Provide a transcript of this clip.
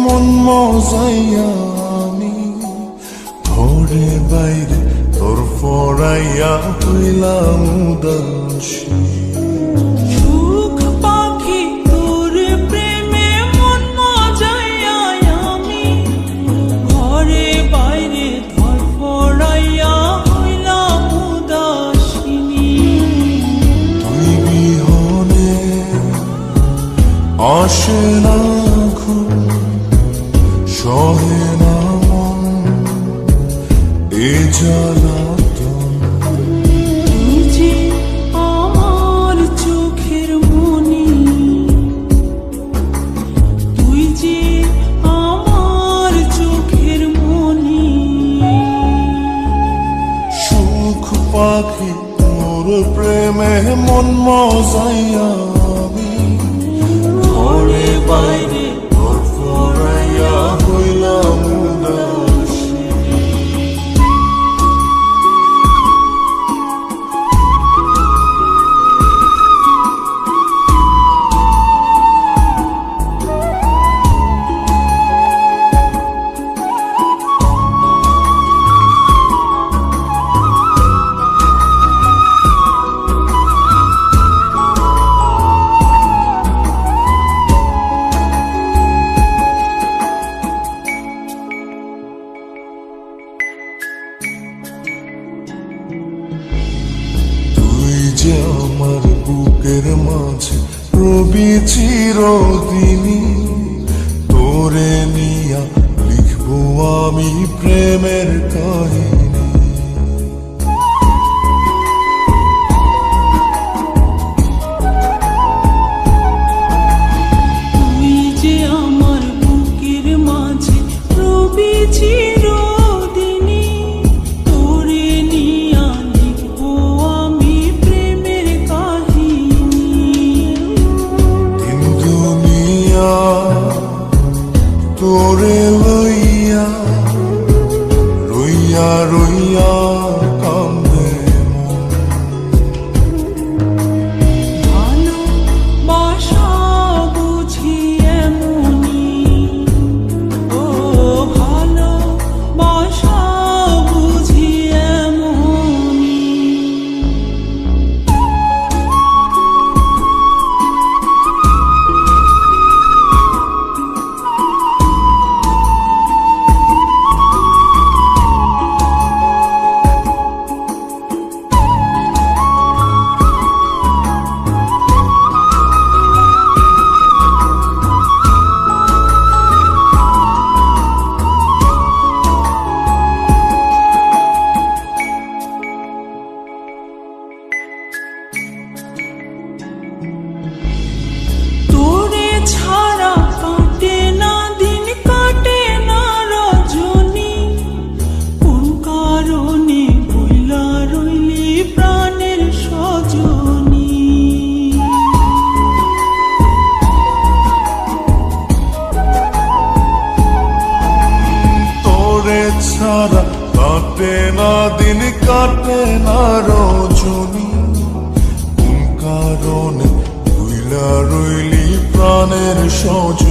মন মজাইয়া আমি ঘরে বাইরে তোর ফরাইয়া হইলাম উদাসী। সুখ পাখি তোর প্রেমে মন মজাইয়া আমি ঘরে বাইরে ধর ফরাইয়া হইলাম উদাসিনী। তুই বিহনে আসে না ঘুম, সহে না মন এ জ্বালাতন। তুই যে আমার চোখের মনি, তুই যে আমার চোখের মনি। সুখ পাখি তোর প্রেমে মন মজাইয়া আমি ঘরে বাইরে তোর ফরাইয়া হইলাম উদাসী। যে আমার বুকের মাঝে রবি চিরদিনই, তোরে নিয়া লিখবো আমি প্রেমের কাহিনী। তুই যে আমার বুকের মাঝে রবি চিরদিনই, তোরে নিয়া লিখবো আমি প্রেমের কাহিনী। দিন দুনিয়া তোরে লইয়া রইয়া রইয়া কান্দে মন। ভালোবাসা বুঝি এমনি, ও ভালোবাসা বুঝি এমনি। তোরে ছাড়া কাটে না দিন, কাটে না রজনী। কোন কারণে বইলা রইলি প্রাণের সজনী। তোরে ছাড়া কাটে না দিন, কাটে না রজনী। কোন কারণে ভুইলা রইলি প্রাণের সজনী।